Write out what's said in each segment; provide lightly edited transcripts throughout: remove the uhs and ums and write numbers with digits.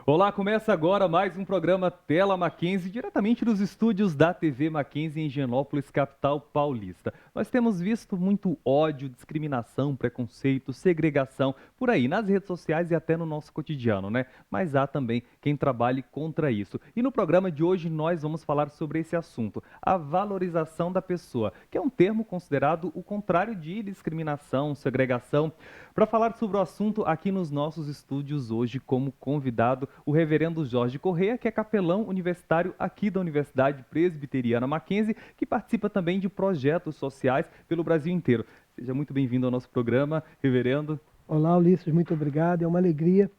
Olá, começa agora mais um programa Tela Mackenzie, diretamente dos estúdios da TV Mackenzie em Higienópolis, capital paulista. Nós temos visto muito ódio, discriminação, preconceito, segregação, por aí, nas redes sociais e até no nosso cotidiano, né? Mas há também quem trabalhe contra isso. E no programa de hoje nós vamos falar sobre esse assunto, a valorização da pessoa, que é um termo considerado o contrário de discriminação, segregação. Para falar sobre o assunto aqui nos nossos estúdios hoje, como convidado, o reverendo Jorge Correia, que é capelão universitário aqui da Universidade Presbiteriana Mackenzie, que participa também de projetos sociais pelo Brasil inteiro. Seja muito bem-vindo ao nosso programa, reverendo. Olá, Ulisses, muito obrigado, é uma alegria.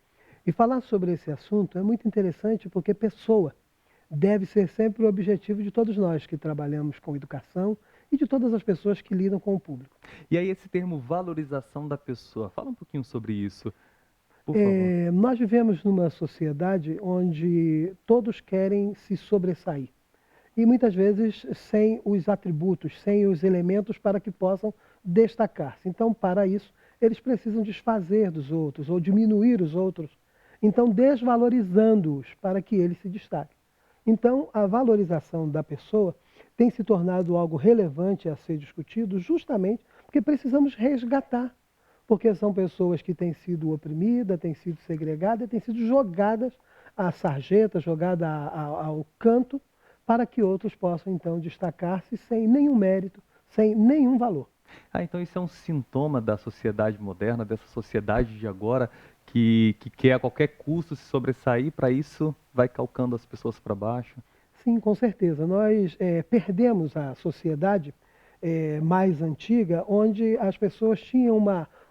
E falar sobre esse assunto é muito interessante porque pessoa deve ser sempre o objetivo de todos nós que trabalhamos com educação e de todas as pessoas que lidam com o público. E aí esse termo valorização da pessoa, fala um pouquinho sobre isso, por favor. Nós vivemos numa sociedade onde todos querem se sobressair. E muitas vezes sem os atributos, sem os elementos para que possam destacar-se. Então, para isso, eles precisam desfazer dos outros ou diminuir os outros, então desvalorizando-os para que eles se destaquem. Então, a valorização da pessoa tem se tornado algo relevante a ser discutido justamente porque precisamos resgatar, porque são pessoas que têm sido oprimidas, têm sido segregadas, têm sido jogadas à sarjeta, jogadas ao canto, para que outros possam então destacar-se sem nenhum mérito, sem nenhum valor. Então isso é um sintoma da sociedade moderna, dessa sociedade de agora, que quer a qualquer custo se sobressair, para isso vai calcando as pessoas para baixo. Sim, com certeza. Nós perdemos a sociedade mais antiga, onde as pessoas tinham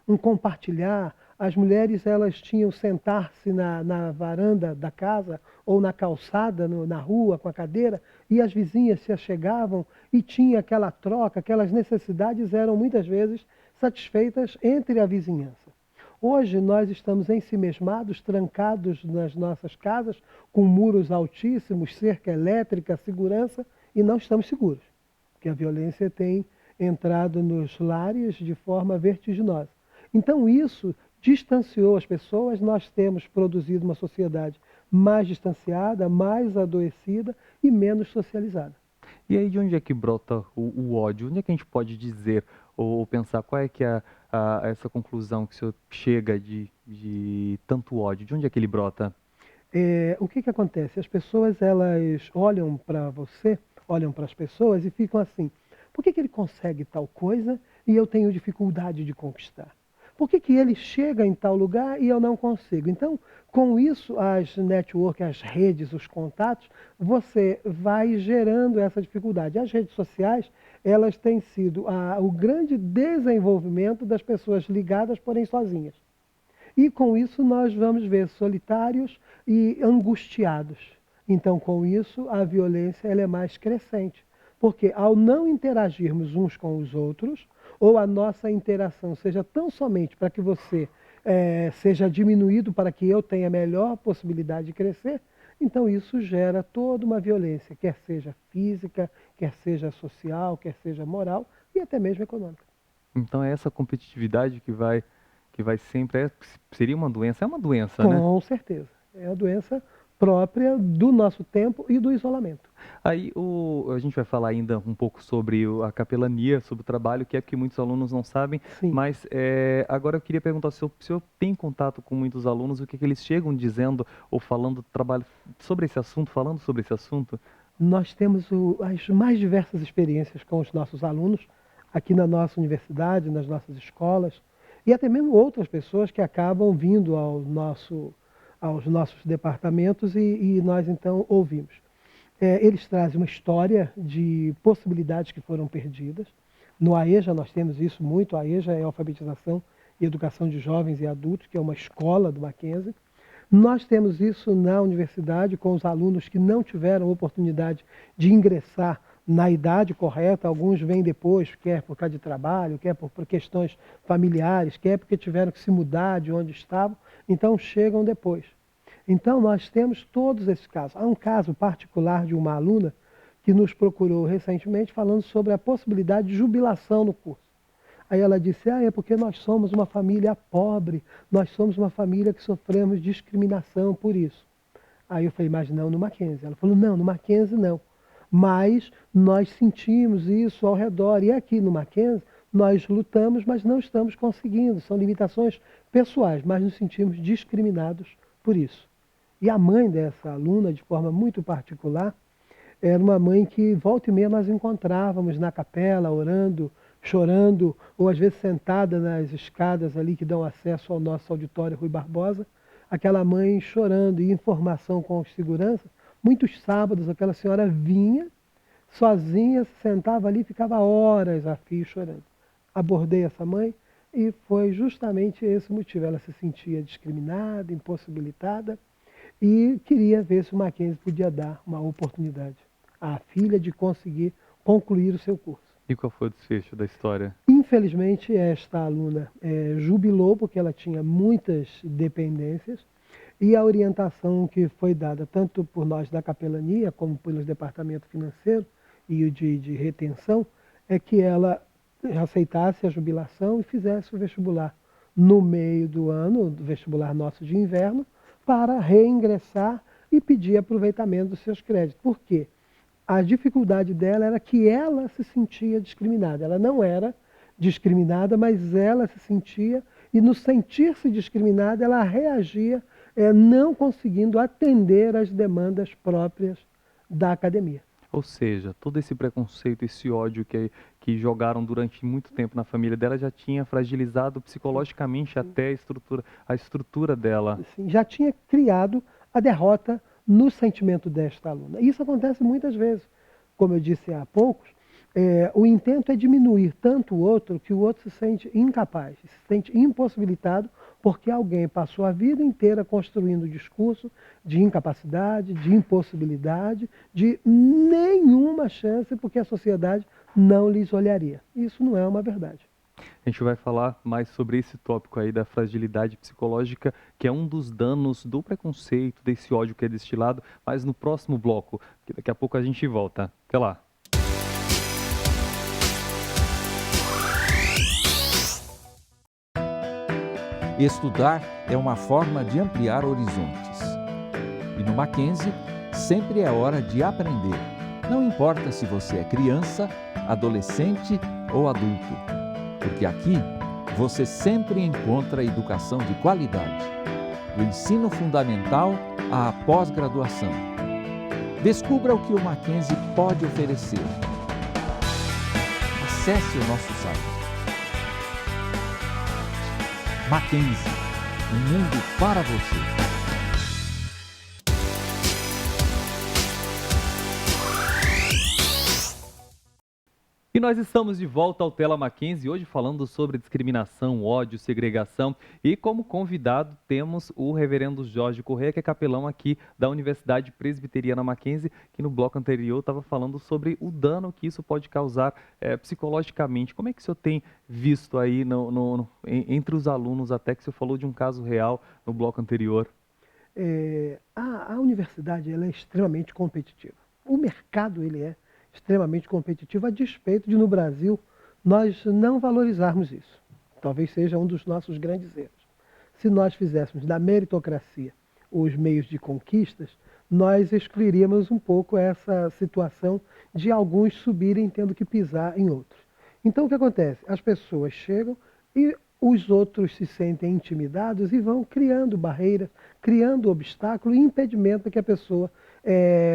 um compartilhar, as mulheres elas tinham sentar-se na varanda da casa ou na calçada, na rua, com a cadeira, e as vizinhas se achegavam e tinha aquela troca, aquelas necessidades eram muitas vezes satisfeitas entre a vizinhança. Hoje nós estamos ensimesmados, trancados nas nossas casas, com muros altíssimos, cerca elétrica, segurança, e não estamos seguros, porque a violência tem entrado nos lares de forma vertiginosa. Então isso distanciou as pessoas, nós temos produzido uma sociedade mais distanciada, mais adoecida e menos socializada. E aí de onde é que brota o ódio? Onde é que a gente pode dizer ou pensar qual é que é essa conclusão que o senhor chega de tanto ódio? De onde é que ele brota? O que acontece? As pessoas elas olham para você, olham para as pessoas e ficam assim, por que ele consegue tal coisa e eu tenho dificuldade de conquistar? Por que ele chega em tal lugar e eu não consigo? Então, com isso, as networks, as redes, os contatos, você vai gerando essa dificuldade. As redes sociais, elas têm sido o grande desenvolvimento das pessoas ligadas, porém sozinhas. E com isso nós vamos ver solitários e angustiados. Então, com isso, a violência ela é mais crescente. Porque ao não interagirmos uns com os outros, ou a nossa interação seja tão somente para que você seja diminuído para que eu tenha melhor possibilidade de crescer, então isso gera toda uma violência, quer seja física, quer seja social, quer seja moral e até mesmo econômica. Então é essa competitividade que vai sempre, seria uma doença, é uma doença, né? Com certeza. É a doença própria do nosso tempo e do isolamento. Aí a gente vai falar ainda um pouco sobre a capelania, sobre o trabalho, que é que muitos alunos não sabem, Sim. mas agora eu queria perguntar se o senhor tem contato com muitos alunos, o que eles chegam dizendo ou falando trabalho sobre esse assunto, falando sobre esse assunto? Nós temos as mais diversas experiências com os nossos alunos aqui na nossa universidade, nas nossas escolas, e até mesmo outras pessoas que acabam vindo aos nossos departamentos e nós então ouvimos. Eles trazem uma história de possibilidades que foram perdidas. No AEJA nós temos isso muito, a AEJA é a Alfabetização e Educação de Jovens e Adultos, que é uma escola do Mackenzie. Nós temos isso na universidade com os alunos que não tiveram oportunidade de ingressar na idade correta, alguns vêm depois, quer por causa de trabalho, quer por questões familiares, quer porque tiveram que se mudar de onde estavam, então chegam depois. Então nós temos todos esses casos. Há um caso particular de uma aluna que nos procurou recentemente falando sobre a possibilidade de jubilação no curso. Aí ela disse, é porque nós somos uma família pobre, nós somos uma família que sofremos discriminação por isso. Aí eu falei, mas não no Mackenzie. Ela falou, não, no Mackenzie não. Mas nós sentimos isso ao redor. E aqui no Mackenzie, nós lutamos, mas não estamos conseguindo. São limitações pessoais, mas nos sentimos discriminados por isso. E a mãe dessa aluna, de forma muito particular, era uma mãe que volta e meia nós encontrávamos na capela, orando, chorando, ou às vezes sentada nas escadas ali que dão acesso ao nosso auditório Rui Barbosa, aquela mãe chorando e informação com os seguranças. Muitos sábados aquela senhora vinha sozinha, se sentava ali e ficava horas a fio chorando. Abordei essa mãe e foi justamente esse o motivo. Ela se sentia discriminada, impossibilitada e queria ver se o Mackenzie podia dar uma oportunidade à filha de conseguir concluir o seu curso. E qual foi o desfecho da história? Infelizmente, esta aluna jubilou porque ela tinha muitas dependências e a orientação que foi dada tanto por nós da capelania como pelo departamento financeiro e o de retenção é que ela aceitasse a jubilação e fizesse o vestibular no meio do ano, do vestibular nosso de inverno, para reingressar e pedir aproveitamento dos seus créditos. Por quê? A dificuldade dela era que ela se sentia discriminada. Ela não era discriminada, mas ela se sentia, e no sentir-se discriminada, ela reagia não conseguindo atender às demandas próprias da academia. Ou seja, todo esse preconceito, esse ódio que jogaram durante muito tempo na família dela já tinha fragilizado psicologicamente até a estrutura dela. Assim, já tinha criado a derrota no sentimento desta aluna. Isso acontece muitas vezes. Como eu disse há poucos, o intento é diminuir tanto o outro que o outro se sente incapaz, se sente impossibilitado porque alguém passou a vida inteira construindo o discurso de incapacidade, de impossibilidade, de nenhuma chance porque a sociedade não lhes olharia. Isso não é uma verdade. A gente vai falar mais sobre esse tópico aí da fragilidade psicológica, que é um dos danos do preconceito, desse ódio que é destilado, mas no próximo bloco, que daqui a pouco a gente volta. Até lá. Estudar é uma forma de ampliar horizontes. E no Mackenzie, sempre é hora de aprender. Não importa se você é criança, adolescente ou adulto, porque aqui você sempre encontra educação de qualidade, do ensino fundamental à pós-graduação. Descubra o que o Mackenzie pode oferecer. Acesse o nosso site. Mackenzie, um mundo para você. E nós estamos de volta ao Tela Mackenzie, hoje falando sobre discriminação, ódio, segregação. E como convidado temos o reverendo Jorge Correia, que é capelão aqui da Universidade Presbiteriana Mackenzie, que no bloco anterior estava falando sobre o dano que isso pode causar psicologicamente. Como é que o senhor tem visto aí entre os alunos, até que o senhor falou de um caso real no bloco anterior? A universidade ela é extremamente competitiva. O mercado ele é extremamente competitivo, a despeito de, no Brasil, nós não valorizarmos isso. Talvez seja um dos nossos grandes erros. Se nós fizéssemos da meritocracia os meios de conquistas, nós excluiríamos um pouco essa situação de alguns subirem tendo que pisar em outros. Então, o que acontece? As pessoas chegam e os outros se sentem intimidados e vão criando barreiras, criando obstáculo e impedimento para que a pessoa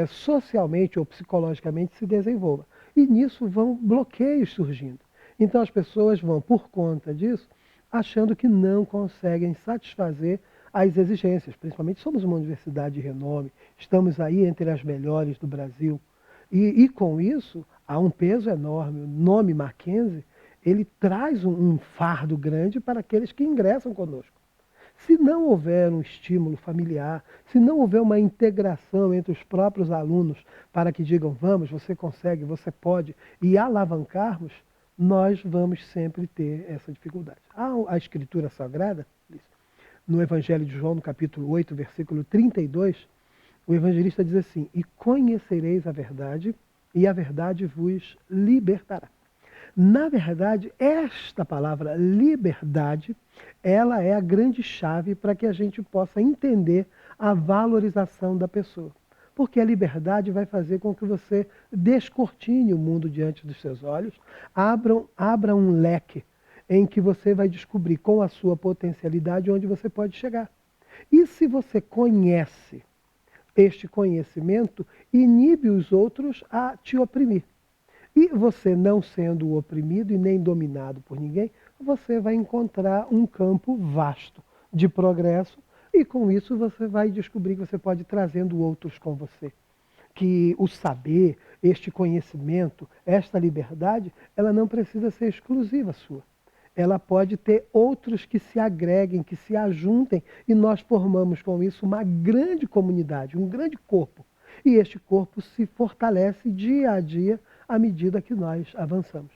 socialmente ou psicologicamente se desenvolva. E nisso vão bloqueios surgindo. Então as pessoas vão, por conta disso, achando que não conseguem satisfazer as exigências. Principalmente somos uma universidade de renome, estamos aí entre as melhores do Brasil. E com isso, há um peso enorme. O nome Mackenzie, ele traz um fardo grande para aqueles que ingressam conosco. Se não houver um estímulo familiar, se não houver uma integração entre os próprios alunos para que digam, vamos, você consegue, você pode, e alavancarmos, nós vamos sempre ter essa dificuldade. A Escritura Sagrada, no Evangelho de João, no capítulo 8, versículo 32, o evangelista diz assim, e conhecereis a verdade, e a verdade vos libertará. Na verdade, esta palavra liberdade, ela é a grande chave para que a gente possa entender a valorização da pessoa. Porque a liberdade vai fazer com que você descortine o mundo diante dos seus olhos, abra um leque em que você vai descobrir com a sua potencialidade onde você pode chegar. E se você conhece este conhecimento, inibe os outros a te oprimir. E você não sendo oprimido e nem dominado por ninguém, você vai encontrar um campo vasto de progresso e com isso você vai descobrir que você pode ir trazendo outros com você. Que o saber, este conhecimento, esta liberdade, ela não precisa ser exclusiva sua. Ela pode ter outros que se agreguem, que se ajuntem e nós formamos com isso uma grande comunidade, um grande corpo. E este corpo se fortalece dia a dia à medida que nós avançamos.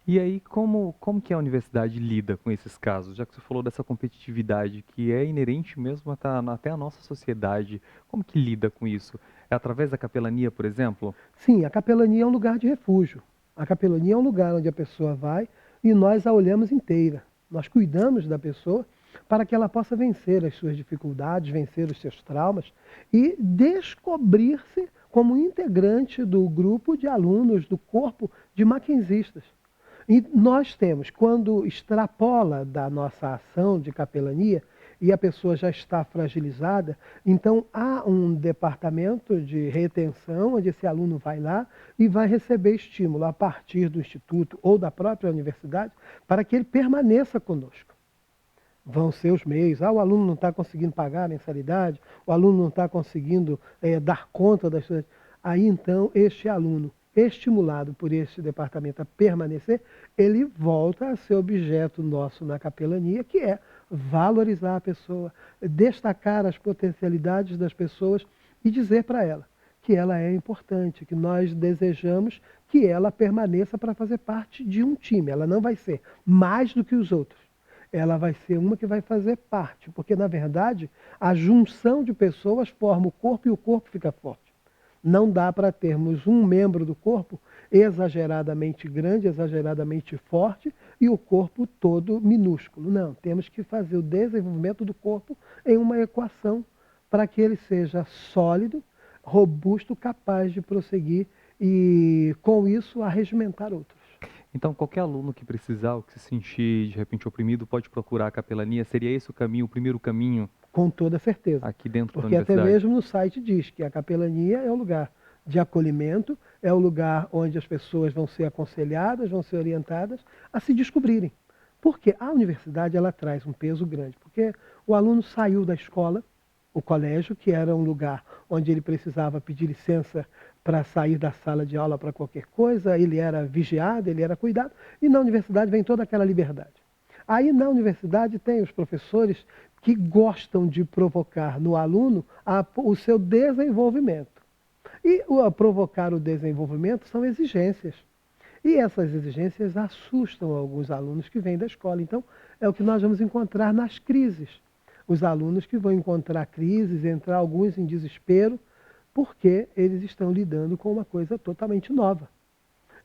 E aí, como que a universidade lida com esses casos? Já que você falou dessa competitividade que é inerente mesmo até a nossa sociedade, como que lida com isso? É através da capelania, por exemplo? Sim, a capelania é um lugar de refúgio. A capelania é um lugar onde a pessoa vai e nós a olhamos inteira. Nós cuidamos da pessoa para que ela possa vencer as suas dificuldades, vencer os seus traumas e descobrir-se como integrante do grupo de alunos do corpo de maquinzistas. E nós temos, quando extrapola da nossa ação de capelania e a pessoa já está fragilizada, então há um departamento de retenção, onde esse aluno vai lá e vai receber estímulo a partir do instituto ou da própria universidade para que ele permaneça conosco. Vão ser os meios. O aluno não está conseguindo pagar a mensalidade, o aluno não está conseguindo dar conta das suas... Aí então este aluno, estimulado por este departamento a permanecer, ele volta a ser objeto nosso na capelania, que é valorizar a pessoa, destacar as potencialidades das pessoas e dizer para ela que ela é importante, que nós desejamos que ela permaneça para fazer parte de um time. Ela não vai ser mais do que os outros. Ela vai ser uma que vai fazer parte, porque na verdade a junção de pessoas forma o corpo e o corpo fica forte. Não dá para termos um membro do corpo exageradamente grande, exageradamente forte e o corpo todo minúsculo. Não, temos que fazer o desenvolvimento do corpo em uma equação para que ele seja sólido, robusto, capaz de prosseguir e, com isso, arregimentar outros. Então, qualquer aluno que precisar ou que se sentir de repente oprimido pode procurar a capelania. Seria esse o caminho, o primeiro caminho Com toda certeza. aqui dentro da Porque até universidade? mesmo no site diz que a capelania é um lugar de acolhimento, é um lugar onde as pessoas vão ser aconselhadas, vão ser orientadas a se descobrirem. Porque a universidade ela traz um peso grande, porque o aluno saiu da escola, o colégio, que era um lugar onde ele precisava pedir licença para sair da sala de aula para qualquer coisa, ele era vigiado, ele era cuidado, e na universidade vem toda aquela liberdade. Aí na universidade tem os professores que gostam de provocar no aluno o seu desenvolvimento. E provocar o desenvolvimento são exigências. E essas exigências assustam alguns alunos que vêm da escola. Então, é o que nós vamos encontrar nas crises. Os alunos que vão encontrar crises, entrar alguns em desespero, porque eles estão lidando com uma coisa totalmente nova.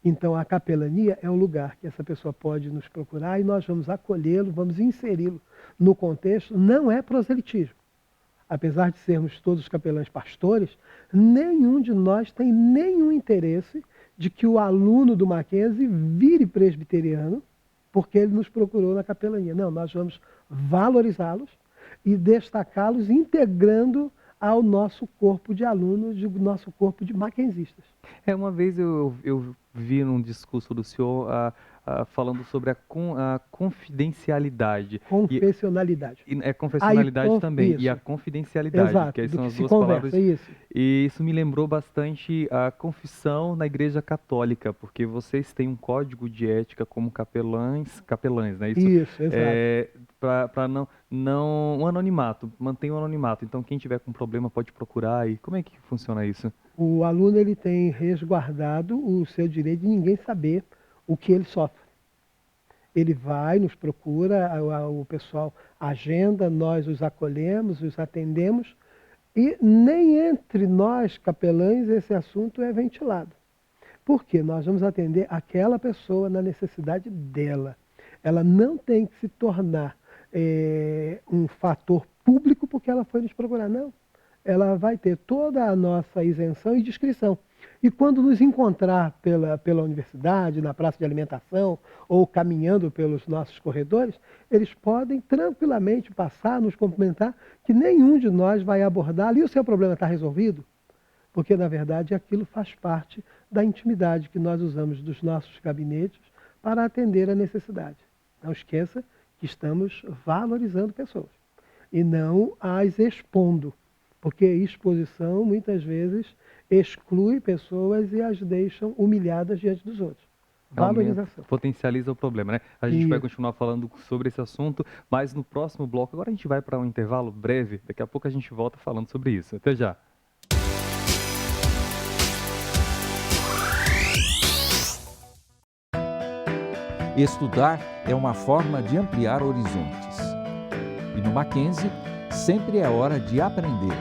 Então, a capelania é um lugar que essa pessoa pode nos procurar e nós vamos acolhê-lo, vamos inseri-lo no contexto. Não é proselitismo. Apesar de sermos todos capelães pastores, nenhum de nós tem nenhum interesse de que o aluno do Mackenzie vire presbiteriano porque ele nos procurou na capelania. Não, nós vamos valorizá-los e destacá-los integrando ao nosso corpo de alunos, do nosso corpo de mackenzistas. Uma vez eu vi num discurso do senhor falando sobre a confidencialidade. Confessionalidade. Confessionalidade também. Isso. E a confidencialidade, Exato, que aí do são que as se duas conversa, palavras. isso. E isso me lembrou bastante a confissão na Igreja Católica, porque vocês têm um código de ética como capelães, né? Isso, exato. Para não um anonimato, mantém o anonimato. Então quem tiver com problema pode procurar. E como é que funciona isso? O aluno ele tem resguardado o seu direito de ninguém saber o que ele sofre. Ele vai, nos procura, o pessoal agenda, nós os acolhemos, os atendemos, e nem entre nós, capelães, esse assunto é ventilado. Por quê? Nós vamos atender aquela pessoa na necessidade dela. Ela não tem que se tornar um fator público porque ela foi nos procurar. Não, ela vai ter toda a nossa isenção e discrição. E quando nos encontrar pela universidade, na praça de alimentação ou caminhando pelos nossos corredores, eles podem tranquilamente passar, nos cumprimentar, que nenhum de nós vai abordar ali o seu problema está resolvido, porque na verdade aquilo faz parte da intimidade que nós usamos dos nossos gabinetes para atender a necessidade. Não esqueça que estamos valorizando pessoas e não as expondo, porque exposição muitas vezes exclui pessoas e as deixam humilhadas diante dos outros. Valorização. Potencializa o problema, né? A gente vai Isso. continuar falando sobre esse assunto, mas no próximo bloco, agora a gente vai para um intervalo breve, daqui a pouco a gente volta falando sobre isso. Até já. Estudar é uma forma de ampliar horizontes. E no Mackenzie, sempre é hora de aprender.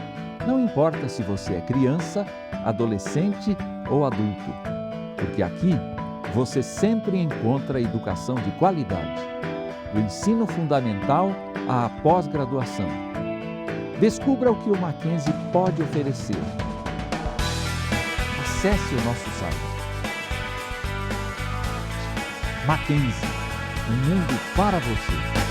Não importa se você é criança, adolescente ou adulto, porque aqui você sempre encontra educação de qualidade, do ensino fundamental à pós-graduação. Descubra o que o Mackenzie pode oferecer. Acesse o nosso site. Mackenzie, um mundo para você.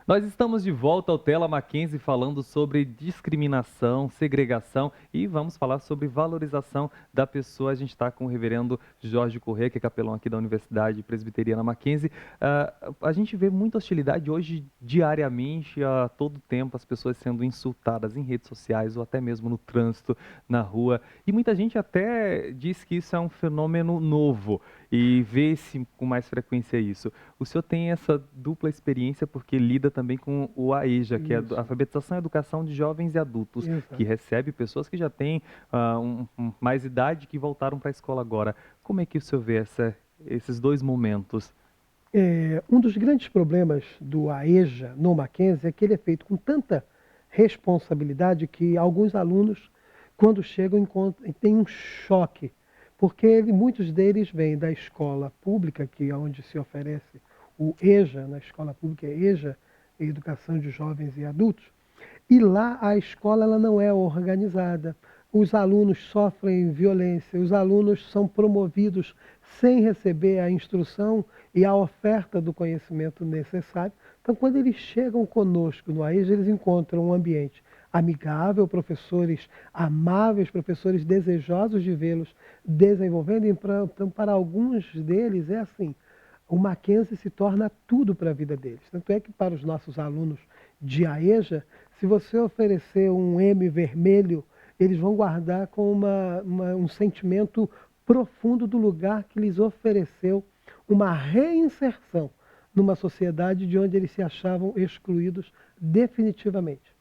Nós estamos de volta ao Tela Mackenzie falando sobre discriminação, segregação e vamos falar sobre valorização da pessoa. A gente está com o reverendo Jorge Corrêa, que é capelão aqui da Universidade Presbiteriana Mackenzie. A gente vê muita hostilidade hoje diariamente, a todo tempo, as pessoas sendo insultadas em redes sociais ou até mesmo no trânsito, na rua. E muita gente até diz que isso é um fenômeno novo e vê-se com mais frequência isso. O senhor tem essa dupla experiência porque lida também com o AEJA, que é a Alfabetização e Educação de Jovens e Adultos, Exato. que recebe pessoas que já têm mais idade que voltaram para a escola agora. Como é que o senhor vê esses dois momentos? Um dos grandes problemas do AEJA no Mackenzie é que ele é feito com tanta responsabilidade que alguns alunos, quando chegam, têm um choque, porque muitos deles vêm da escola pública, que é onde se oferece o EJA, na escola pública é EJA, Educação de Jovens e Adultos, e lá a escola ela não é organizada, os alunos sofrem violência, os alunos são promovidos sem receber a instrução e a oferta do conhecimento necessário. Então, quando eles chegam conosco no AEJA, eles encontram um ambiente amigável, professores amáveis, professores desejosos de vê-los desenvolvendo. Então, para alguns deles é assim, o Mackenzie se torna tudo para a vida deles. Tanto é que para os nossos alunos de AEJA, se você oferecer um M vermelho, eles vão guardar com um sentimento profundo do lugar que lhes ofereceu uma reinserção numa sociedade de onde eles se achavam excluídos definitivamente.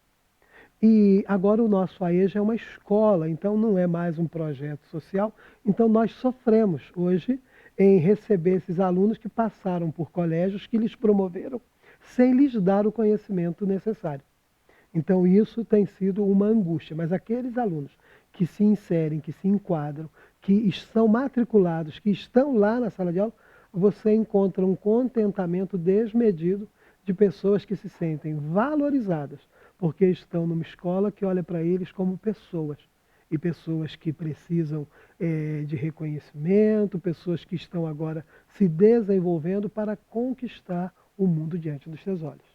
E agora o nosso AEJA é uma escola, então não é mais um projeto social. Então nós sofremos hoje em receber esses alunos que passaram por colégios que lhes promoveram sem lhes dar o conhecimento necessário. Então isso tem sido uma angústia, mas aqueles alunos que se inserem, que se enquadram, que são matriculados, que estão lá na sala de aula, você encontra um contentamento desmedido de pessoas que se sentem valorizadas, porque estão numa escola que olha para eles como pessoas. E pessoas que precisam de reconhecimento, pessoas que estão agora se desenvolvendo para conquistar o mundo diante dos seus olhos.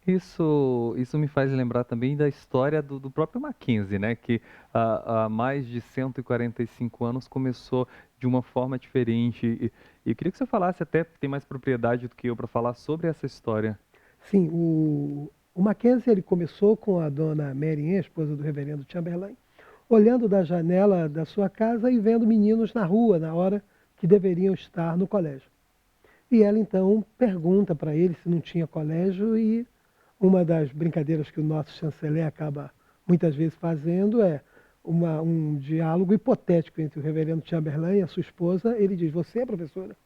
Isso me faz lembrar também da história do próprio Mackenzie, né? Que há mais de 145 anos começou de uma forma diferente. E eu queria que você falasse, até tem mais propriedade do que eu para falar sobre essa história. Sim, o Mackenzie ele começou com a dona Mary Ann, esposa do reverendo Chamberlain, olhando da janela da sua casa e vendo meninos na rua na hora que deveriam estar no colégio. E ela então pergunta para ele se não tinha colégio e uma das brincadeiras que o nosso chanceler acaba muitas vezes fazendo é um diálogo hipotético entre o reverendo Chamberlain e a sua esposa. Ele diz, você é professora?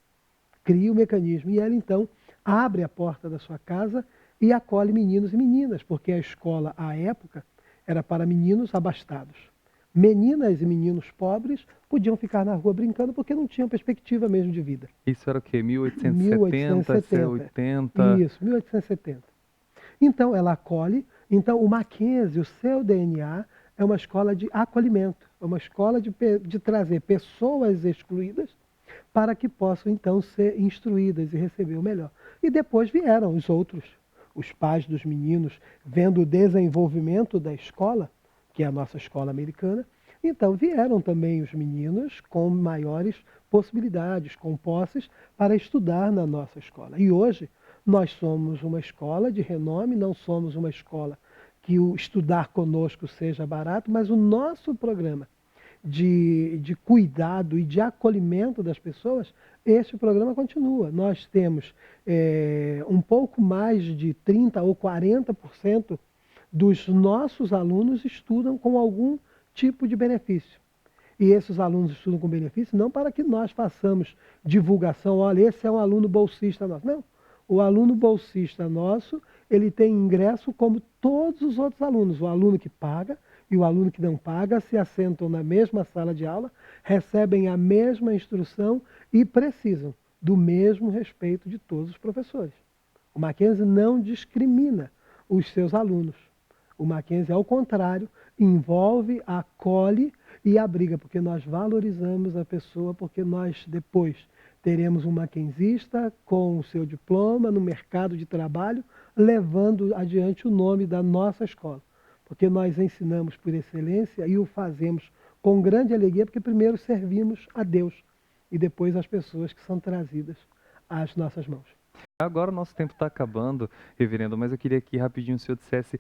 Cria o mecanismo. E ela então abre a porta da sua casa e acolhe meninos e meninas, porque a escola, à época, era para meninos abastados. Meninas e meninos pobres podiam ficar na rua brincando porque não tinham perspectiva mesmo de vida. Isso era o quê? 1870, 1870. 80? Isso, 1870. Então, ela acolhe. Então, o Mackenzie, o seu DNA, é uma escola de acolhimento, é uma escola de trazer pessoas excluídas para que possam, então, ser instruídas e receber o melhor. E depois vieram os outros, os pais dos meninos, vendo o desenvolvimento da escola, que é a nossa escola americana. Então, vieram também os meninos com maiores possibilidades, com posses, para estudar na nossa escola. E hoje, nós somos uma escola de renome, não somos uma escola que o estudar conosco seja barato, mas o nosso programa de cuidado e de acolhimento das pessoas, este programa continua. Nós temos um pouco mais de 30% ou 40% dos nossos alunos estudam com algum tipo de benefício. E esses alunos estudam com benefício não para que nós façamos divulgação, olha, esse é um aluno bolsista nosso. Não. O aluno bolsista nosso, ele tem ingresso como todos os outros alunos. O aluno que paga e o aluno que não paga se assentam na mesma sala de aula, recebem a mesma instrução e precisam do mesmo respeito de todos os professores. O Mackenzie não discrimina os seus alunos. O Mackenzie, ao contrário, envolve, acolhe e abriga, porque nós valorizamos a pessoa, porque nós depois teremos um mackenzista com o seu diploma no mercado de trabalho, levando adiante o nome da nossa escola. Porque nós ensinamos por excelência e o fazemos com grande alegria, porque primeiro servimos a Deus e depois as pessoas que são trazidas às nossas mãos. Agora o nosso tempo está acabando, reverendo, mas eu queria que rapidinho o senhor dissesse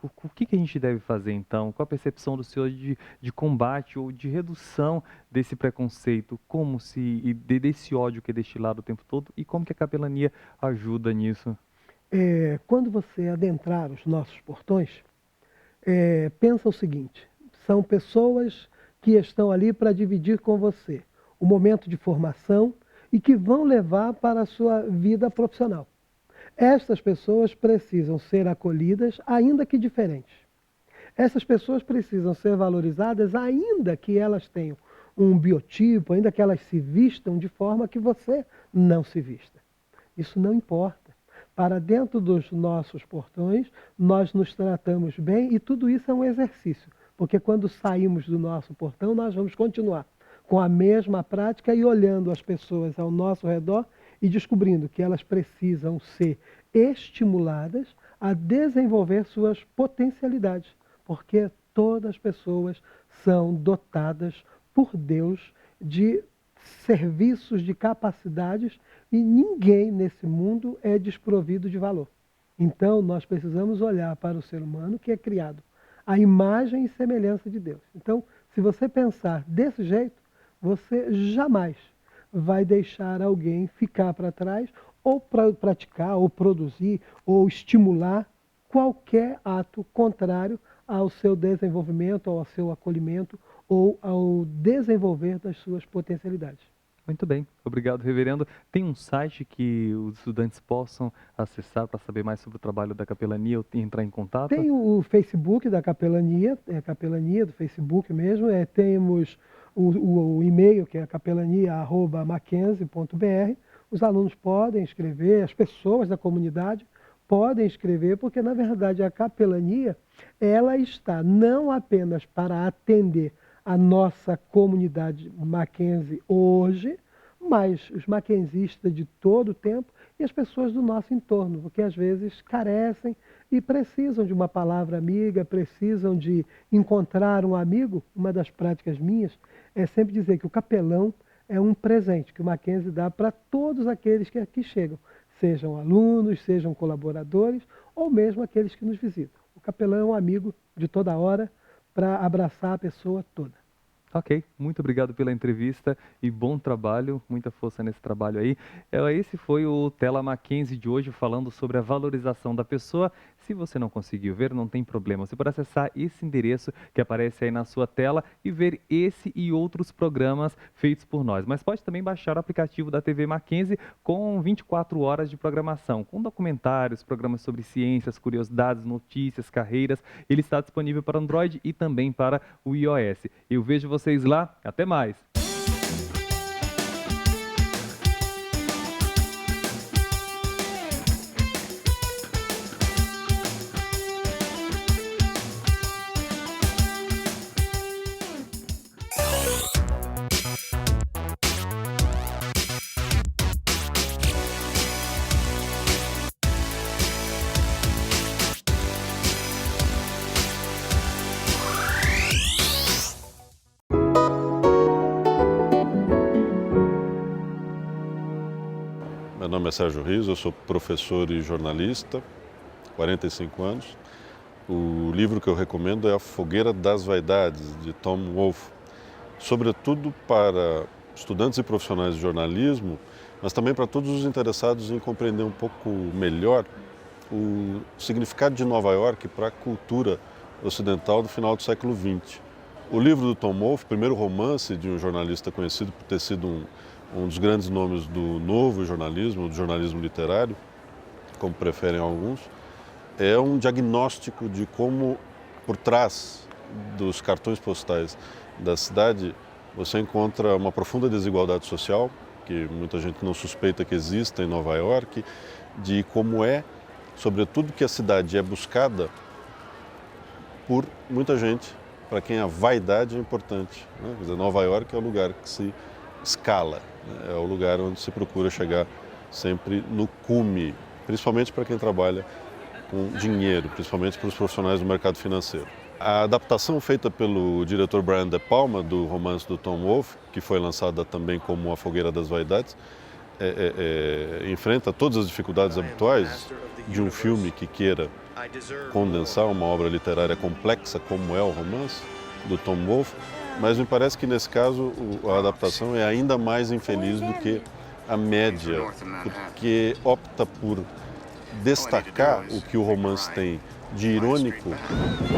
o que a gente deve fazer então, qual a percepção do senhor de combate ou de redução desse preconceito, desse ódio que é destilado o tempo todo e como que a capelania ajuda nisso? Quando você adentrar os nossos portões, pensa o seguinte, são pessoas que estão ali para dividir com você o momento de formação e que vão levar para a sua vida profissional. Estas pessoas precisam ser acolhidas, ainda que diferentes. Essas pessoas precisam ser valorizadas, ainda que elas tenham um biotipo, ainda que elas se vistam de forma que você não se vista. Isso não importa. Para dentro dos nossos portões, nós nos tratamos bem e tudo isso é um exercício. Porque quando saímos do nosso portão, nós vamos continuar com a mesma prática e olhando as pessoas ao nosso redor e descobrindo que elas precisam ser estimuladas a desenvolver suas potencialidades, porque todas as pessoas são dotadas por Deus de serviços, de capacidades e ninguém nesse mundo é desprovido de valor. Então, nós precisamos olhar para o ser humano que é criado à imagem e semelhança de Deus. Então, se você pensar desse jeito, você jamais vai deixar alguém ficar para trás ou praticar, ou produzir, ou estimular qualquer ato contrário ao seu desenvolvimento, ao seu acolhimento ou ao desenvolver das suas potencialidades. Muito bem, obrigado, reverendo. Tem um site que os estudantes possam acessar para saber mais sobre o trabalho da capelania ou entrar em contato? Tem o Facebook da capelania, é a capelania do Facebook mesmo, temos o e-mail que é capelania@mackenzie.br. Os alunos podem escrever, as pessoas da comunidade podem escrever, porque na verdade a capelania, ela está não apenas para atender a nossa comunidade Mackenzie hoje, mas os mackenzistas de todo o tempo e as pessoas do nosso entorno, porque às vezes carecem e precisam de uma palavra amiga, precisam de encontrar um amigo. Uma das práticas minhas é sempre dizer que o capelão é um presente que o Mackenzie dá para todos aqueles que aqui chegam, sejam alunos, sejam colaboradores ou mesmo aqueles que nos visitam. O capelão é um amigo de toda hora para abraçar a pessoa toda. Ok, muito obrigado pela entrevista e bom trabalho, muita força nesse trabalho aí. Esse foi o Tela Mackenzie de hoje, falando sobre a valorização da pessoa Se você não conseguiu ver, não tem problema. Você pode acessar esse endereço que aparece aí na sua tela e ver esse e outros programas feitos por nós. Mas pode também baixar o aplicativo da TV Mackenzie com 24 horas de programação, com documentários, programas sobre ciências, curiosidades, notícias, carreiras. Ele está disponível para Android e também para o iOS. Eu vejo vocês lá. Até mais! Meu nome é Sérgio Riso, eu sou professor e jornalista, 45 anos. O livro que eu recomendo é A Fogueira das Vaidades, de Tom Wolfe, sobretudo para estudantes e profissionais de jornalismo, mas também para todos os interessados em compreender um pouco melhor o significado de Nova York para a cultura ocidental do final do século XX. O livro do Tom Wolfe, primeiro romance de um jornalista conhecido por ter sido um dos grandes nomes do novo jornalismo, do jornalismo literário, como preferem alguns, é um diagnóstico de como, por trás dos cartões postais da cidade, você encontra uma profunda desigualdade social, que muita gente não suspeita que exista em Nova York, de como sobretudo, que a cidade é buscada por muita gente, para quem a vaidade é importante, né? Quer dizer, Nova York é o lugar que se escala, né? É o lugar onde se procura chegar sempre no cume, principalmente para quem trabalha com dinheiro, principalmente para os profissionais do mercado financeiro. A adaptação feita pelo diretor Brian De Palma do romance do Tom Wolfe, que foi lançada também como A Fogueira das Vaidades, enfrenta todas as dificuldades habituais de um filme que queira condensar uma obra literária complexa como é o romance do Tom Wolfe, mas me parece que nesse caso a adaptação é ainda mais infeliz do que a média, porque opta por destacar o que o romance tem de irônico,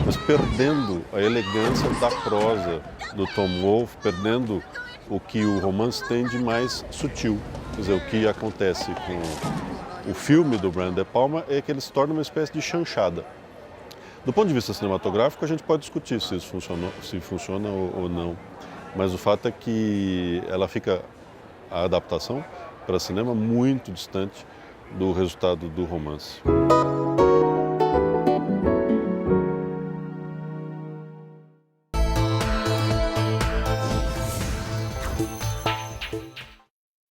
mas perdendo a elegância da prosa do Tom Wolfe, perdendo o que o romance tem de mais sutil. Quer dizer, o que acontece com o filme do Brian De Palma é que ele se torna uma espécie de chanchada. Do ponto de vista cinematográfico, a gente pode discutir se isso funciona ou não, mas o fato é que a adaptação para cinema muito distante do resultado do romance.